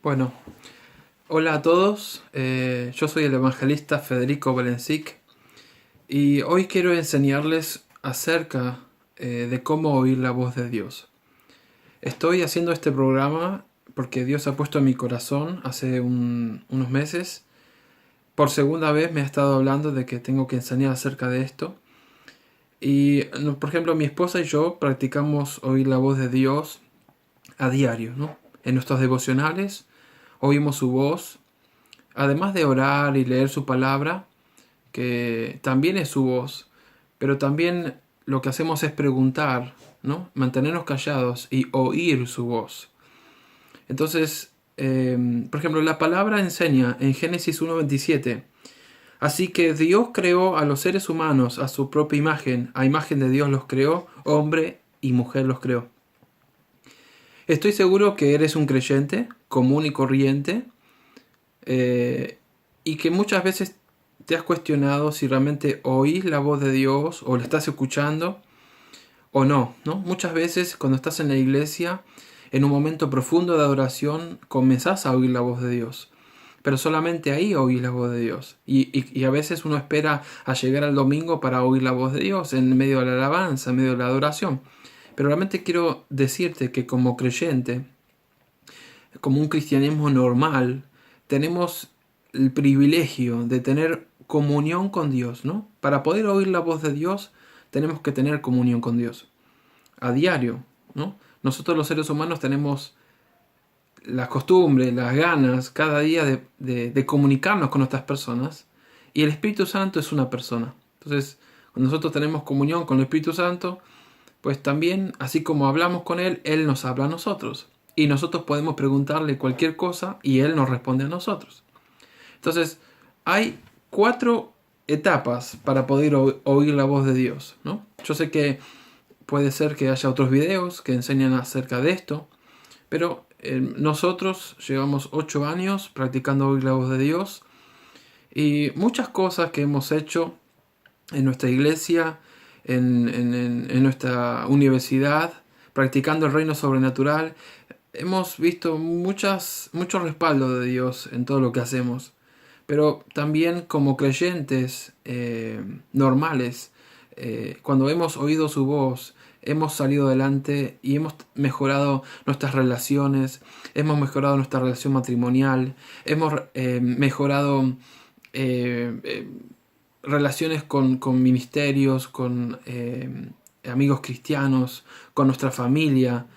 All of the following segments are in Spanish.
Bueno, hola a todos, yo soy el evangelista Federico Belencic y hoy quiero enseñarles acerca de cómo oír la voz de Dios. Estoy haciendo este programa porque Dios ha puesto en mi corazón hace unos meses. Por segunda vez me ha estado hablando de que tengo que enseñar acerca de esto. Y, por ejemplo, mi esposa y yo practicamos oír la voz de Dios a diario, ¿no? En nuestros devocionales oímos su voz. Además de orar y leer su palabra, que también es su voz, pero también lo que hacemos es preguntar, ¿no? Mantenernos callados y oír su voz. Entonces, por ejemplo, la palabra enseña en Génesis 1:27. Así que Dios creó a los seres humanos a su propia imagen, a imagen de Dios los creó, hombre y mujer los creó. Estoy seguro que eres un creyente común y corriente, y que muchas veces te has cuestionado si realmente oís la voz de Dios o la estás escuchando o no, ¿no? Muchas veces cuando estás en la iglesia, en un momento profundo de adoración, comenzás a oír la voz de Dios. Pero solamente ahí oís la voz de Dios. Y a veces uno espera a llegar al domingo para oír la voz de Dios en medio de la alabanza, en medio de la adoración. Pero realmente quiero decirte que como creyente, como un cristianismo normal, tenemos el privilegio de tener comunión con Dios, ¿no? Para poder oír la voz de Dios, tenemos que tener comunión con Dios a diario, ¿no? Nosotros los seres humanos tenemos las costumbres, las ganas cada día de comunicarnos con otras personas, y el Espíritu Santo es una persona. Entonces, cuando nosotros tenemos comunión con el Espíritu Santo, pues también, así como hablamos con Él, Él nos habla a nosotros. Y nosotros podemos preguntarle cualquier cosa y Él nos responde a nosotros. Entonces, hay 4 etapas para poder oír la voz de Dios, ¿no? Yo sé que puede ser que haya otros videos que enseñan acerca de esto, pero nosotros llevamos 8 años practicando oír la voz de Dios, y muchas cosas que hemos hecho en nuestra iglesia, en nuestra universidad, practicando el reino sobrenatural, hemos visto mucho respaldo de Dios en todo lo que hacemos. Pero también como creyentes normales, cuando hemos oído su voz, hemos salido adelante y hemos mejorado nuestras relaciones, hemos mejorado nuestra relación matrimonial, hemos mejorado eh, eh, relaciones con ministerios, con amigos cristianos, con nuestra familia.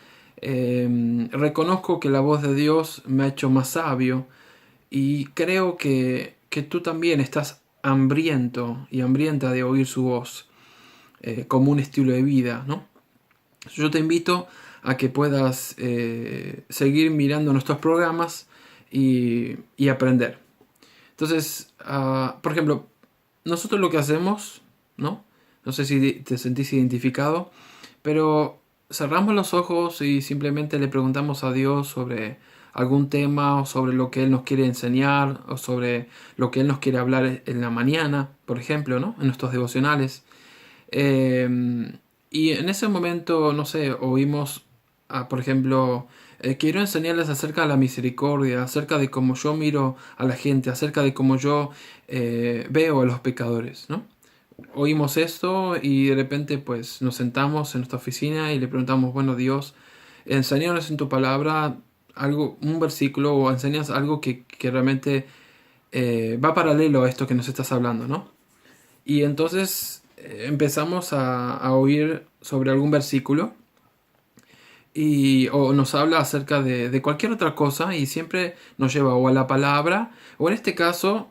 Reconozco que la voz de Dios me ha hecho más sabio, y creo que tú también estás hambriento y hambrienta de oír su voz, como un estilo de vida, ¿no? Yo te invito a que puedas seguir mirando nuestros programas y aprender. Entonces, por ejemplo, nosotros lo que hacemos, ¿no? No sé si te sentís identificado, pero cerramos los ojos y simplemente le preguntamos a Dios sobre algún tema, o sobre lo que Él nos quiere enseñar, o sobre lo que Él nos quiere hablar en la mañana, por ejemplo, ¿no? En nuestros devocionales. Y en ese momento, no sé, oímos, por ejemplo, quiero enseñarles acerca de la misericordia, acerca de cómo yo miro a la gente, acerca de cómo yo veo a los pecadores, ¿no? Oímos esto y de repente pues nos sentamos en nuestra oficina y le preguntamos, bueno, Dios, enséñanos en tu palabra algo, un versículo, o enseñas algo que realmente va paralelo a esto que nos estás hablando, ¿no? Y entonces empezamos a oír sobre algún versículo, o nos habla acerca de cualquier otra cosa, y siempre nos lleva o a la palabra, o en este caso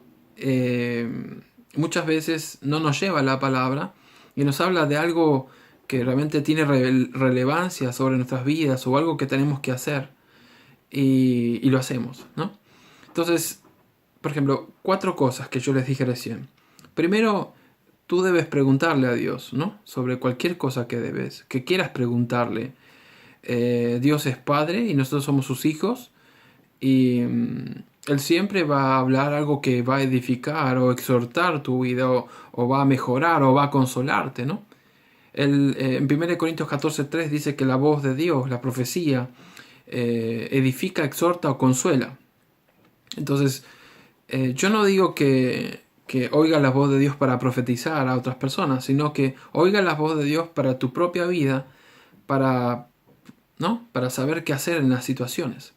muchas veces no nos lleva a la palabra y nos habla de algo que realmente tiene relevancia sobre nuestras vidas, o algo que tenemos que hacer, y lo hacemos, ¿no? Entonces, por ejemplo, 4 cosas que yo les dije recién. Primero, tú debes preguntarle a Dios, ¿no? Sobre cualquier cosa que quieras preguntarle. Dios es Padre y nosotros somos sus hijos, y Él siempre va a hablar algo que va a edificar o exhortar tu vida, o va a mejorar o va a consolarte, ¿no? En 1 Corintios 14:3 dice que la voz de Dios, la profecía, edifica, exhorta o consuela. Entonces, yo no digo que oiga la voz de Dios para profetizar a otras personas, sino que oiga la voz de Dios para tu propia vida, ¿no? Para saber qué hacer en las situaciones.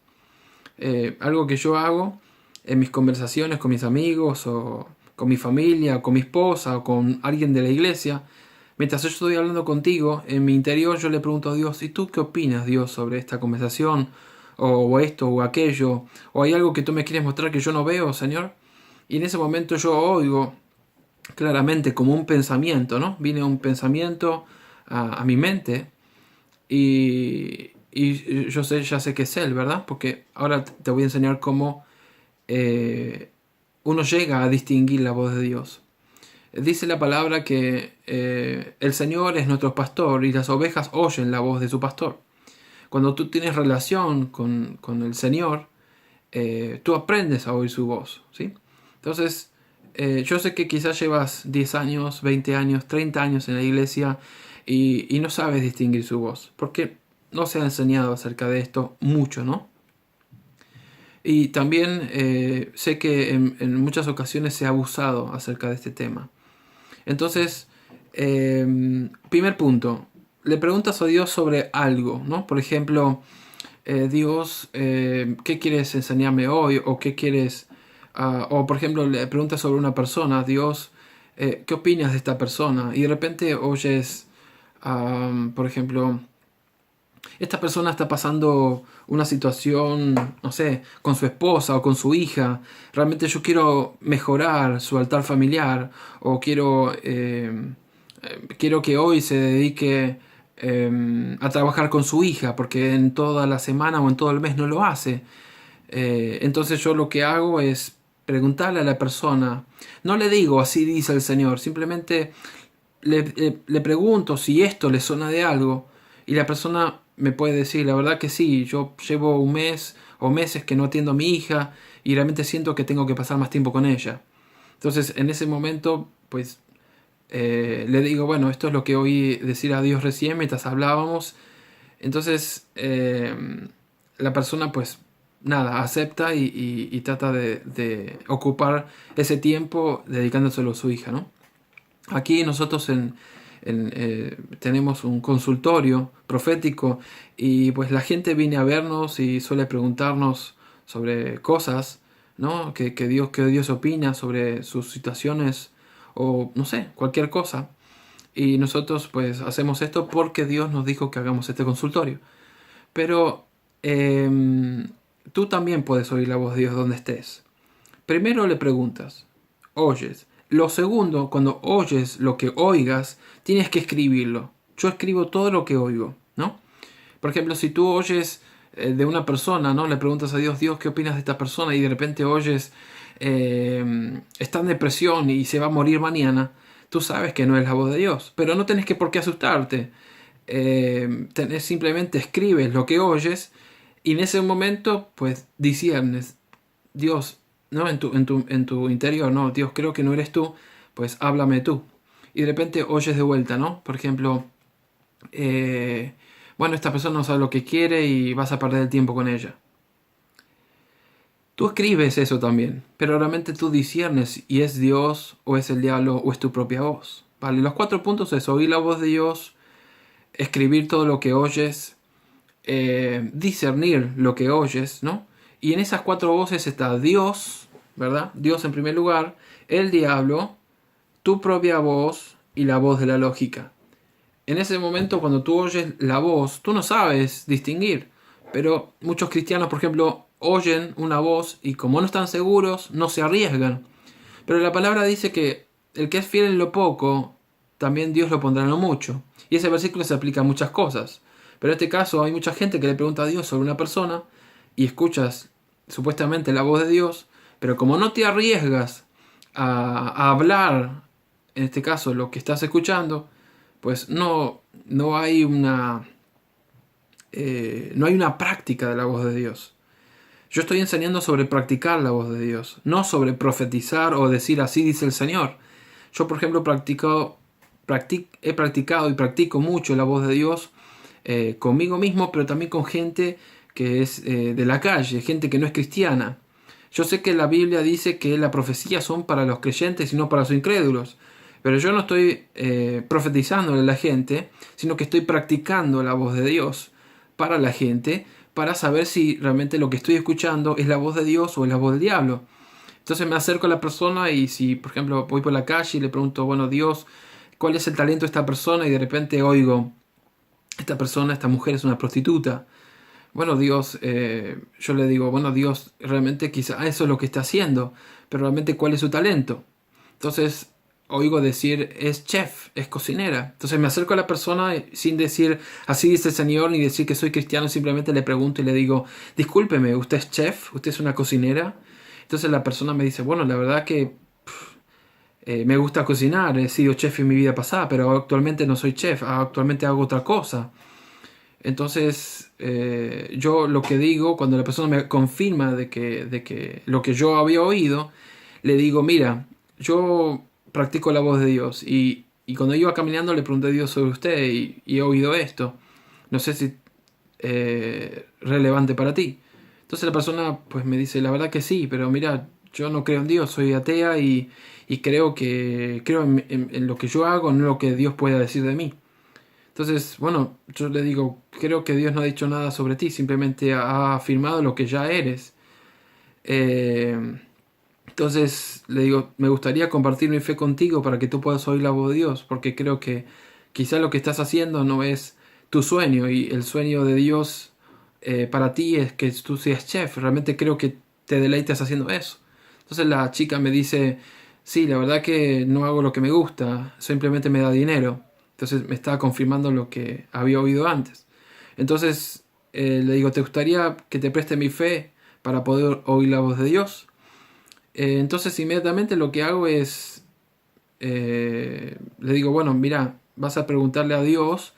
Algo que yo hago en mis conversaciones con mis amigos, o con mi familia, o con mi esposa, o con alguien de la iglesia, mientras yo estoy hablando contigo, en mi interior yo le pregunto a Dios: ¿y tú qué opinas, Dios, sobre esta conversación? O esto o aquello, o hay algo que tú me quieres mostrar que yo no veo, Señor. Y en ese momento yo oigo claramente como un pensamiento, ¿no? Viene un pensamiento a mi mente, y yo ya sé que es Él, ¿verdad? Porque ahora te voy a enseñar cómo uno llega a distinguir la voz de Dios. Dice la palabra que el Señor es nuestro pastor y las ovejas oyen la voz de su pastor. Cuando tú tienes relación con el Señor, tú aprendes a oír su voz, ¿sí? Entonces, yo sé que quizás llevas 10 años, 20 años, 30 años en la iglesia y no sabes distinguir su voz, porque no se ha enseñado acerca de esto mucho, ¿no? Y también sé que en muchas ocasiones se ha abusado acerca de este tema. Entonces, primer punto, le preguntas a Dios sobre algo, ¿no? Por ejemplo, Dios, ¿qué quieres enseñarme hoy? ¿O qué quieres? O por ejemplo, le preguntas sobre una persona: Dios, ¿qué opinas de esta persona? Y de repente oyes, por ejemplo, esta persona está pasando una situación, no sé, con su esposa o con su hija. Realmente yo quiero mejorar su altar familiar, o quiero que hoy se dedique a trabajar con su hija, porque en toda la semana o en todo el mes no lo hace. Entonces yo lo que hago es preguntarle a la persona. No le digo así dice el Señor, simplemente le pregunto si esto le suena de algo, y la persona me puede decir: la verdad que sí, yo llevo un mes o meses que no atiendo a mi hija y realmente siento que tengo que pasar más tiempo con ella. Entonces en ese momento pues le digo: bueno, esto es lo que oí decir a Dios recién mientras hablábamos. Entonces la persona pues nada, acepta y trata de ocupar ese tiempo dedicándoselo a su hija, ¿no? Aquí nosotros tenemos un consultorio profético, y pues la gente viene a vernos y suele preguntarnos sobre cosas, ¿no? Que Dios opina sobre sus situaciones, o no sé, cualquier cosa. Y nosotros pues hacemos esto porque Dios nos dijo que hagamos este consultorio. Pero tú también puedes oír la voz de Dios donde estés. Primero le preguntas, oyes. Lo segundo, cuando oyes lo que oigas, tienes que escribirlo. Yo escribo todo lo que oigo, ¿no? Por ejemplo, si tú oyes de una persona, ¿no? Le preguntas a Dios: Dios, ¿qué opinas de esta persona? Y de repente oyes, está en depresión y se va a morir mañana. Tú sabes que no es la voz de Dios, pero no tenés que por qué asustarte. Simplemente escribes lo que oyes, y en ese momento, pues, disiernes. Dios, ¿no? En tu interior, no, Dios, creo que no eres tú, pues háblame tú. Y de repente oyes de vuelta, ¿no? Por ejemplo, bueno, esta persona no sabe lo que quiere y vas a perder el tiempo con ella. Tú escribes eso también, pero realmente tú disiernes y es Dios o es el diablo o es tu propia voz. ¿Vale? Los 4 puntos es oír la voz de Dios, escribir todo lo que oyes, discernir lo que oyes, ¿no? Y en esas 4 voces está Dios, ¿verdad? Dios en primer lugar, el diablo, tu propia voz y la voz de la lógica. En ese momento, cuando tú oyes la voz, tú no sabes distinguir. Pero muchos cristianos, por ejemplo, oyen una voz y como no están seguros, no se arriesgan. Pero la palabra dice que el que es fiel en lo poco, también Dios lo pondrá en lo mucho. Y ese versículo se aplica a muchas cosas. Pero en este caso hay mucha gente que le pregunta a Dios sobre una persona y escuchas supuestamente la voz de Dios, pero como no te arriesgas a hablar, en este caso lo que estás escuchando, pues no hay una práctica de la voz de Dios. Yo estoy enseñando sobre practicar la voz de Dios, no sobre profetizar o decir así dice el Señor. Yo, por ejemplo, he practicado y practico mucho la voz de Dios conmigo mismo, pero también con gente que es de la calle, gente que no es cristiana. Yo sé que la Biblia dice que las profecías son para los creyentes y no para los incrédulos, pero yo no estoy profetizándole a la gente, sino que estoy practicando la voz de Dios para la gente, para saber si realmente lo que estoy escuchando es la voz de Dios o es la voz del diablo. Entonces me acerco a la persona y si, por ejemplo, voy por la calle y le pregunto, bueno, Dios, ¿cuál es el talento de esta persona? Y de repente oigo, esta persona, esta mujer es una prostituta. Bueno, Dios, yo le digo, bueno, Dios, realmente quizá eso es lo que está haciendo, pero realmente ¿cuál es su talento? Entonces oigo decir, es chef, es cocinera. Entonces me acerco a la persona sin decir, así dice el Señor, ni decir que soy cristiano, simplemente le pregunto y le digo, discúlpeme, ¿usted es chef? ¿Usted es una cocinera? Entonces la persona me dice, bueno, la verdad que me gusta cocinar, he sido chef en mi vida pasada, pero actualmente no soy chef, actualmente hago otra cosa. Entonces, yo lo que digo, cuando la persona me confirma de que lo que yo había oído, le digo, mira, yo practico la voz de Dios y cuando iba caminando le pregunté a Dios sobre usted y he oído esto. No sé si relevante para ti. Entonces la persona pues me dice, la verdad que sí, pero mira, yo no creo en Dios, soy atea y creo en lo que yo hago, no en lo que Dios pueda decir de mí. Entonces, bueno, yo le digo, creo que Dios no ha dicho nada sobre ti, simplemente ha afirmado lo que ya eres. Eh, entonces le digo, me gustaría compartir mi fe contigo para que tú puedas oír la voz de Dios, porque creo que quizá lo que estás haciendo no es tu sueño y el sueño de Dios para ti es que tú seas chef. Realmente creo que te deleitas haciendo eso. Entonces la chica me dice, sí, la verdad que no hago lo que me gusta, simplemente me da dinero. Entonces me estaba confirmando lo que había oído antes. Entonces le digo, ¿te gustaría que te preste mi fe para poder oír la voz de Dios? Entonces inmediatamente lo que hago es, le digo, bueno, mira, vas a preguntarle a Dios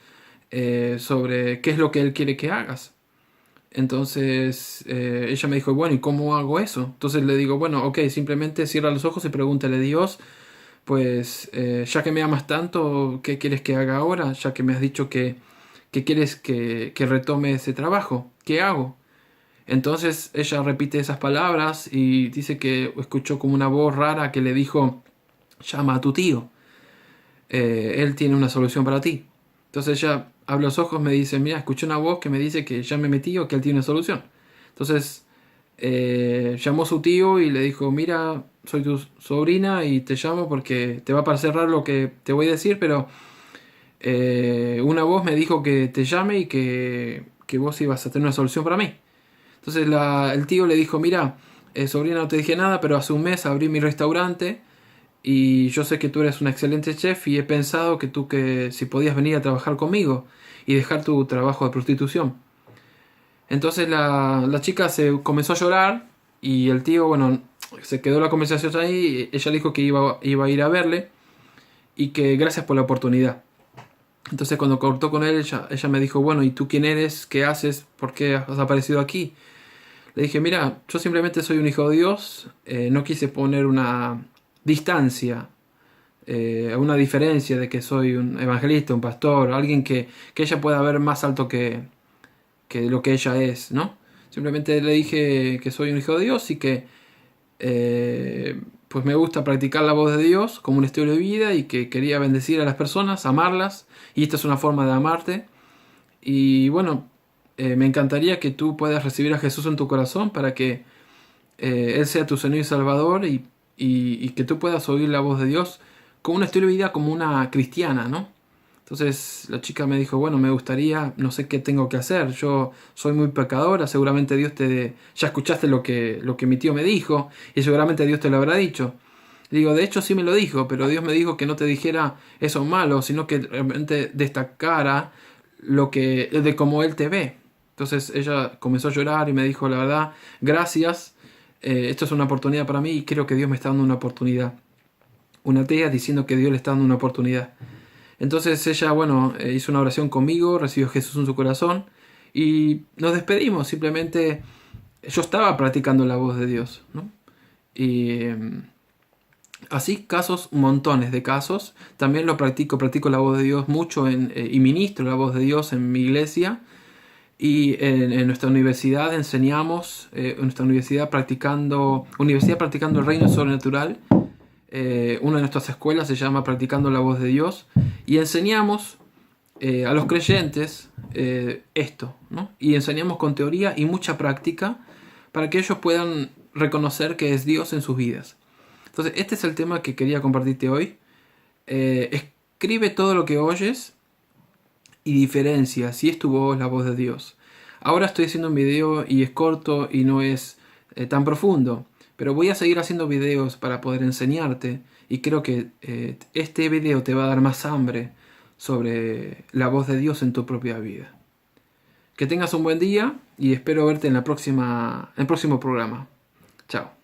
sobre qué es lo que Él quiere que hagas. Entonces ella me dijo, bueno, ¿y cómo hago eso? Entonces le digo, bueno, ok, simplemente cierra los ojos y pregúntale a Dios, pues ya que me amas tanto, ¿qué quieres que haga ahora? Ya que me has dicho que quieres que retome ese trabajo, ¿qué hago? Entonces ella repite esas palabras y dice que escuchó como una voz rara que le dijo, llama a tu tío, él tiene una solución para ti. Entonces ella abre los ojos, me dice, mira, escuché una voz que me dice que llame a mi tío, que él tiene una solución. Entonces llamó a su tío y le dijo, mira, soy tu sobrina y te llamo porque te va a parecer raro lo que te voy a decir, pero una voz me dijo que te llame y que vos ibas a tener una solución para mí. Entonces el tío le dijo, mira, sobrina, no te dije nada, pero hace un mes abrí mi restaurante y yo sé que tú eres un excelente chef y he pensado que si podías venir a trabajar conmigo y dejar tu trabajo de prostitución. Entonces la chica se comenzó a llorar y el tío, bueno, se quedó la conversación ahí, ella le dijo que iba a ir a verle y que gracias por la oportunidad. Entonces cuando cortó con él, ella me dijo, bueno, ¿y tú quién eres? ¿Qué haces? ¿Por qué has aparecido aquí? Le dije, mira, yo simplemente soy un hijo de Dios, no quise poner una distancia, una diferencia de que soy un evangelista, un pastor, alguien que ella pueda ver más alto que lo que ella es, ¿no? Simplemente le dije que soy un hijo de Dios y que pues me gusta practicar la voz de Dios como un estilo de vida y que quería bendecir a las personas, amarlas, y esta es una forma de amarte. Y bueno, me encantaría que tú puedas recibir a Jesús en tu corazón para que Él sea tu Señor y Salvador y que tú puedas oír la voz de Dios como un estilo de vida, como una cristiana, ¿no? Entonces la chica me dijo, bueno, me gustaría, no sé qué tengo que hacer, yo soy muy pecadora, seguramente ya escuchaste lo que mi tío me dijo y seguramente Dios te lo habrá dicho. Le digo, de hecho sí me lo dijo, pero Dios me dijo que no te dijera eso malo, sino que realmente destacara de cómo Él te ve. Entonces ella comenzó a llorar y me dijo, la verdad, gracias, esto es una oportunidad para mí y creo que Dios me está dando una oportunidad. Una atea diciendo que Dios le está dando una oportunidad. Entonces ella, bueno, hizo una oración conmigo, recibió a Jesús en su corazón y nos despedimos. Simplemente yo estaba practicando la voz de Dios, ¿no? Y así casos, montones de casos. También practico la voz de Dios mucho y ministro la voz de Dios en mi iglesia. Y en nuestra universidad enseñamos, en nuestra universidad practicando el reino sobrenatural. Una de nuestras escuelas se llama Practicando la Voz de Dios. Y enseñamos a los creyentes esto, ¿no? Y enseñamos con teoría y mucha práctica para que ellos puedan reconocer que es Dios en sus vidas. Entonces, este es el tema que quería compartirte hoy. Escribe todo lo que oyes y diferencia si es tu voz, la voz de Dios. Ahora estoy haciendo un video y es corto y no es tan profundo, pero voy a seguir haciendo videos para poder enseñarte, y creo que este video te va a dar más hambre sobre la voz de Dios en tu propia vida. Que tengas un buen día y espero verte en el próximo programa. Chao.